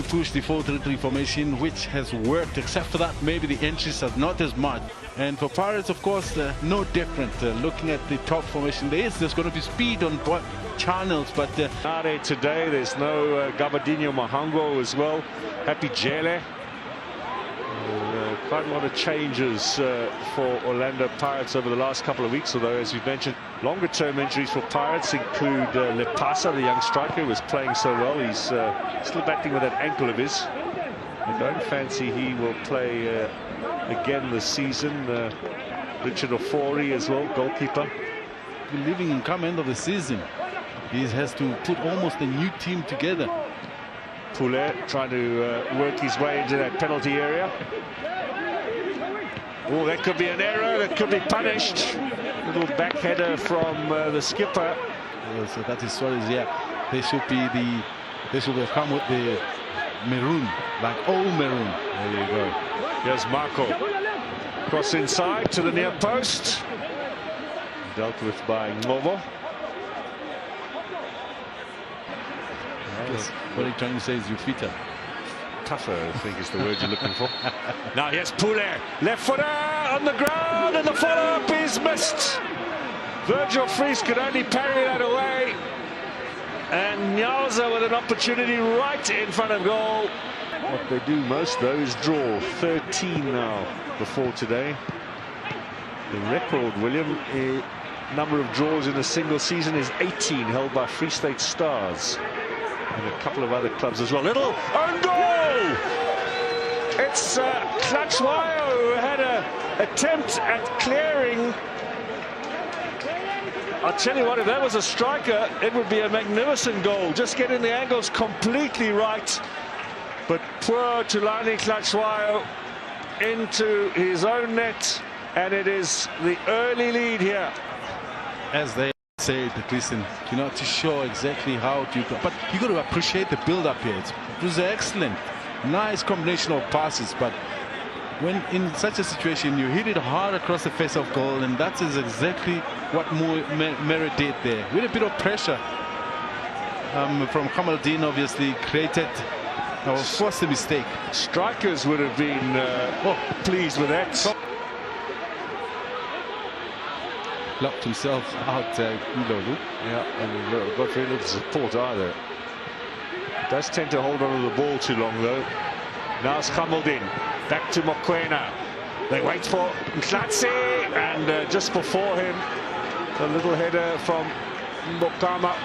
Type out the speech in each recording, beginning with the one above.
push the 4-3-3 formation, which has worked. Except for that, maybe the entries are not as much. And for Pirates, of course, no different. Looking at the top formation, there's going to be speed on both channels, but today there's no Gabadinho Mahango as well. Happy Jele. Quite a lot of changes for Orlando Pirates over the last couple of weeks, although, as we've mentioned, longer-term injuries for Pirates include Lepasa, the young striker, who was playing so well. He's still battling with that ankle of his. I don't fancy he will play again this season. Richard Ofori as well, goalkeeper. Believing in come end of the season, he has to put almost a new team together. Poulet trying to work his way into that penalty area. Oh, that could be an error that could be punished. Little back header from the skipper. So that is what is, yeah. They should have come with the maroon, like old maroon. There you go. Here's Marco. Cross inside to the near post. Dealt with by Ngovo. What are you trying to say is you fitter? Tougher, I think is the word you're looking for. Now, yes, Poulet. Left footer on the ground, and the follow-up is missed. Virgil Fries could only parry that away. And Nyauza with an opportunity right in front of goal. What they do most, though, is draw. 13 now before today. The record, William, number of draws in a single season is 18, held by Free State Stars. And a couple of other clubs as well. Little own goal! It's Tlachwayo who had an attempt at clearing. I'll tell you what, if that was a striker, it would be a magnificent goal. Just getting the angles completely right. But poor Tulani Tlachwayo into his own net. And it is the early lead here. As they say, listen, you're not too sure exactly how to go, but you got to appreciate the build-up here. It was excellent, nice combination of passes, but when in such a situation you hit it hard across the face of goal, and that is exactly what Merritt did there, with a bit of pressure from Kamaldeen. Obviously created or forced a mistake. Strikers would have been pleased with that. Locked himself out, Ndlovu. Yeah, and got very little support either. Does tend to hold on to the ball too long, though. Now it's Kamaldeen. Back to Mokoena. They wait for Mhlatse, and just before him, a little header from Mbokama.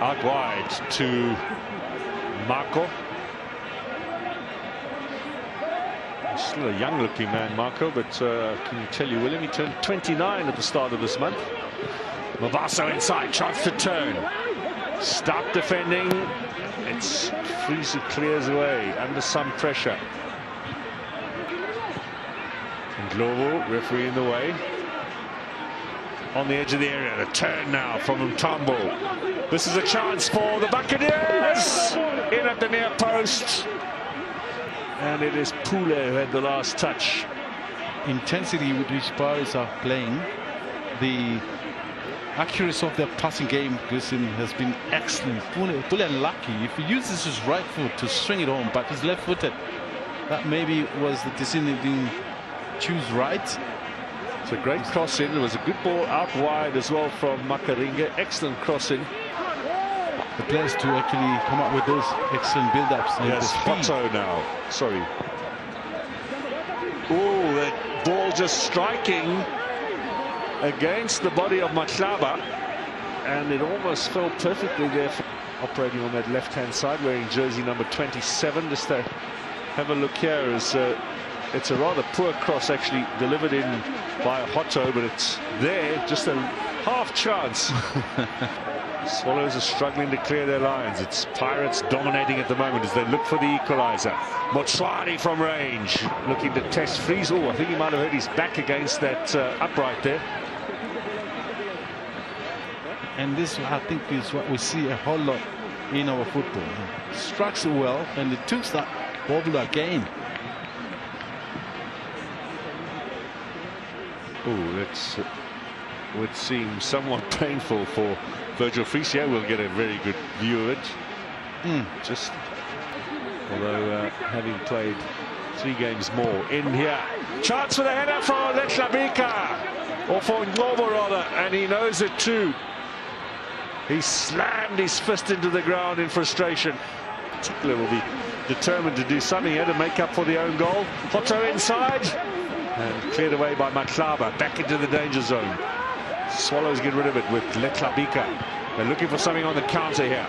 Out wide to Marco. Still a young-looking man, Marco, but can you tell you, William, he turned 29 at the start of this month. Mabaso inside, chance to turn. Stop defending. It's Fries who clears away under some pressure. Ndlovu, referee in the way. On the edge of the area, the turn now from Mtambo. This is a chance for the Buccaneers. In at the near post. And it is Poulet who had the last touch. Intensity with which Pirates are playing, the accuracy of their passing game, listen, has been excellent. Poulet unlucky. If he uses his right foot to swing it home, but he's left-footed, that maybe was the decision he didn't choose right. It's a great cross-in. There was a good ball out wide as well from Makaringa. Excellent crossing. The players to actually come up with those excellent build-ups. Yes, Hotto now. Sorry. Oh, that ball just striking against the body of Matlaba, and it almost fell perfectly there. Operating on that left-hand side, wearing jersey number 27. Just to have a look here, as it's a rather poor cross actually delivered in by Hotto, but it's there, just a half chance. Swallows are struggling to clear their lines. It's Pirates dominating at the moment as they look for the equaliser. Motswari from range, looking to test Fries. Oh, I think he might have hurt his back against that upright there. And this, I think, is what we see a whole lot in our football. Strikes it well, and it took that wobble again. Oh, that's would seem somewhat painful for Virgil Fries. Yeah, we'll get a very good view of it. Just although having played 3 games more in here. Chance for the header from Letlabika, or for Ngobo rather, and he knows it too. He slammed his fist into the ground in frustration. Particular will be determined to do something here to make up for the own goal. Hotto inside and cleared away by Matlaba, back into the danger zone. Swallows get rid of it with Letlabika. They're looking for something on the counter here.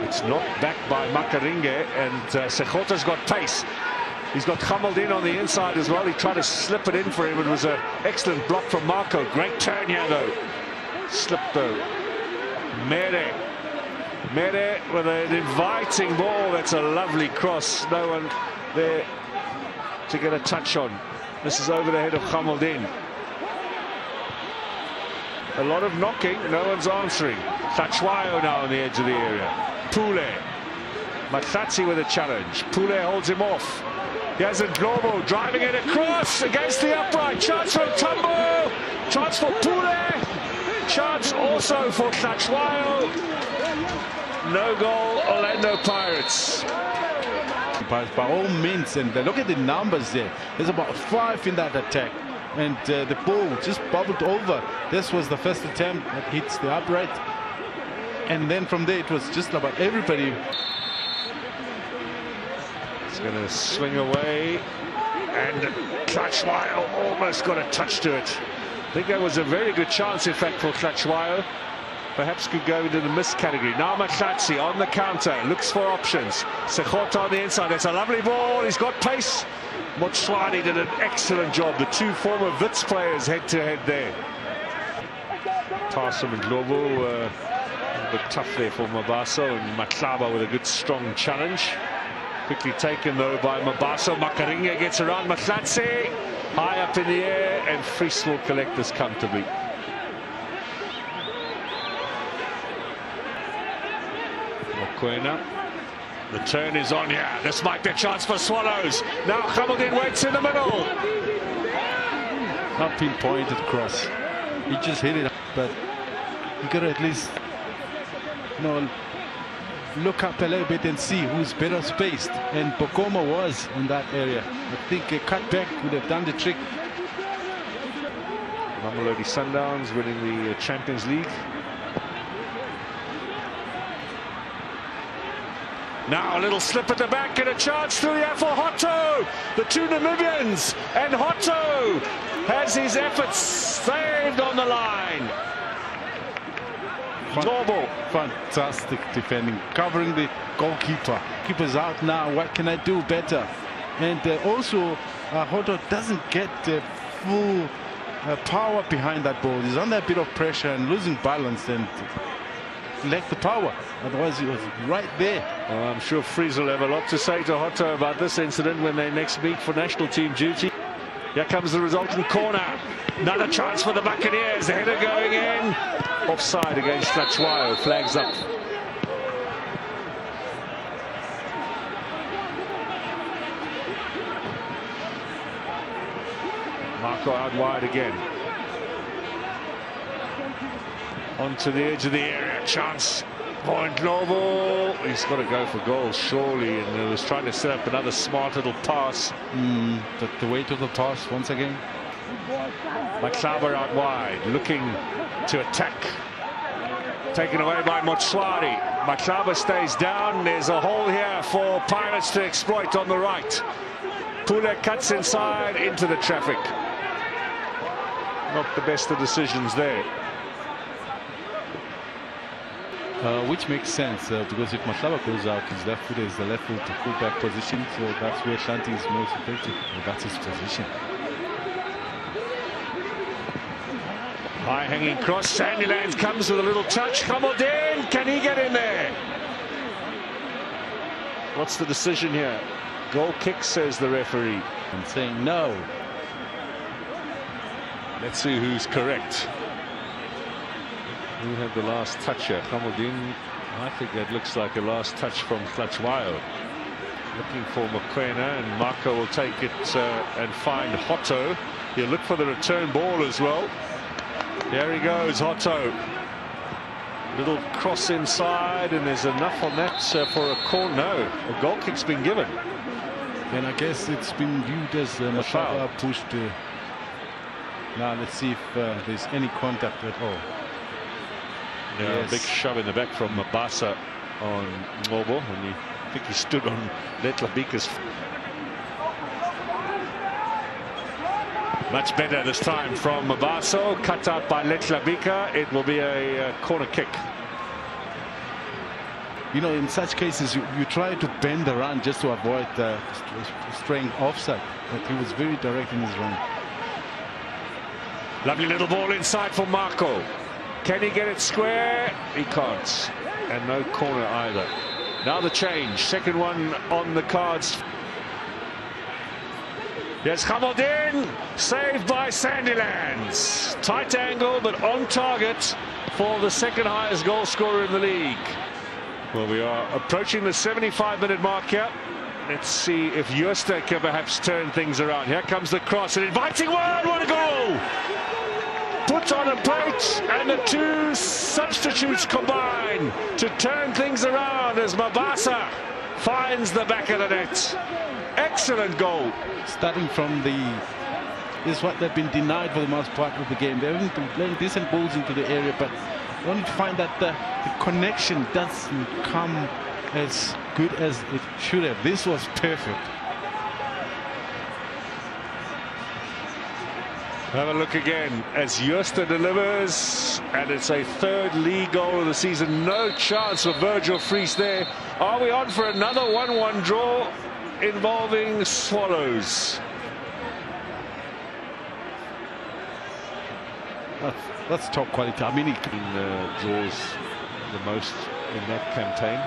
It's knocked back by Makaringe, and Segota's got pace. He's got Khamaldin on the inside as well. He tried to slip it in for him. It was an excellent block from Marco. Great turn here though. Slipped though. Mere with an inviting ball. That's a lovely cross. No one there to get a touch on. This is over the head of Khamaldin. A lot of knocking, no one's answering. Tachwayo now on the edge of the area. Pule. Matsatsi with a challenge. Pule holds him off. Here's a Globo driving it across against the upright. Chance for Tambo. Chance for Pule. Chance also for Tachwayo. No goal, Orlando Pirates. By all means, and look at the numbers there. There's about 5 in that attack. And the ball just bubbled over. This was the first attempt that hits the upright. And then from there, it was just about everybody. It's going to swing away. And Tachwayo almost got a touch to it. I think that was a very good chance, in fact, for Tachwayo. Perhaps could go into the missed category. Now Matlazzi on the counter, looks for options. Segota on the inside. That's a lovely ball. He's got pace. Motshwadi did an excellent job. The 2 former Wits players head-to-head there. Tarsum and Globo, a bit tough there for Mabaso, and Matlaba with a good strong challenge. Quickly taken though by Mabaso. Makaringe gets around Matlazzi. High up in the air, and Fries will collect this comfortably. Mokoena. The turn is on here. This might be a chance for Swallows. Now Khamaldin waits in the middle. Not pinpointed cross. He just hit it, but you got to at least, look up a little bit and see who's better spaced. And Bokoma was in that area. I think a cutback would have done the trick. Mamelodi Sundowns winning the Champions League. Now a little slip at the back and a chance through the air for Hotto. The 2 Namibians, and Hotto has his efforts saved on the line. Normal. Fantastic defending, covering the goalkeeper. Keeper's out now. What can I do better? And also, Hotto doesn't get the full power behind that ball. He's under a bit of pressure and losing balance and lacked the power. Otherwise, he was right there. Well, I'm sure Fries will have a lot to say to Hotto about this incident when they next meet for national team duty. Here comes the resultant corner. Another chance for the Buccaneers. The header going in. Offside against Tachwayo. Flags up. Marco out wide again. Onto the edge of the area. Chance. Point Global. He's got to go for goal, surely. And he was trying to set up another smart little pass. But the weight of the pass once again. Matlaba out wide, looking to attack. Taken away by Motshwari. Matlaba stays down. There's a hole here for Pirates to exploit on the right. Pule cuts inside into the traffic. Not the best of decisions there. Which makes sense because if Matlaba goes out, his left foot is the left foot to full-back position, so that's where Shanti is most effective. Well, that's his position. High-hanging cross. Sandilands comes with a little touch. Khamaldin, can he get in there? What's the decision here? Goal kick, says the referee. I'm saying no. Let's see who's correct. Who had the last touch here? Khamaldin. I think that looks like a last touch from Tachwayo. Looking for Mokoena, and Marco will take it and find Hotto. He'll look for the return ball as well. Here he goes, Hotto. Little cross inside, and there's enough on that for a corner. No, a goal kick's been given. And I guess it's been viewed as Mashaba pushed. Now let's see if there's any contact at all. Yeah, Yes. a big shove in the back from Mabasa on Ngobo, and I think he stood on Letlabika's. Much better this time from Mabaso, cut out by Letlabika. It will be a corner kick. You know, in such cases, you try to bend the run just to avoid straying offside. But he was very direct in his run. Lovely little ball inside for Marco. Can he get it square? He can't. And no corner either. Now the change. Second one on the cards. Yes, Hamodin, saved by Sandilands. Tight angle, but on target for the second highest goal scorer in the league. Well, we are approaching the 75-minute mark here. Let's see if Jooste can perhaps turn things around. Here comes the cross, an inviting one, what a goal! Put on a plate, and the two substitutes combine to turn things around as Mabasa finds the back of the net. Excellent goal. Starting from is what they've been denied for the most part of the game. They haven't been playing decent balls into the area, but you only find that the connection doesn't come as good as it should have. This was perfect. Have a look again as Jooste delivers, and it's a third league goal of the season. No chance for Virgil Fries there. Are we on for another 1-1 draw involving Swallows? That's top quality. I mean, he draws the most in that campaign.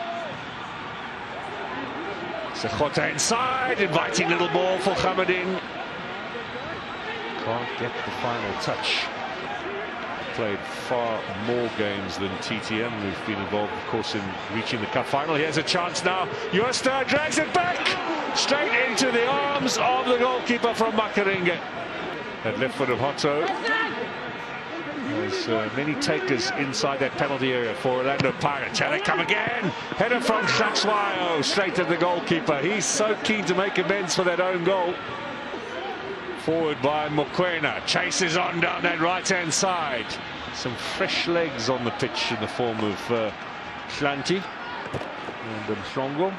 Sekgotha inside, inviting little ball for Hamodin. Can't get the final touch. Played far more games than TTM. We've been involved, of course, in reaching the cup final. Here's a chance now. Jooste drags it back straight into the arms of the goalkeeper from Makaringe. That left foot of Hotto. There's many takers inside that penalty area for Orlando Pirates. Here they come again. Header from Shaxwayo straight to the goalkeeper. He's so keen to make amends for that own goal. Forward by Mokoena, chases on down that right-hand side. Some fresh legs on the pitch in the form of Hlanti and Mhlongo.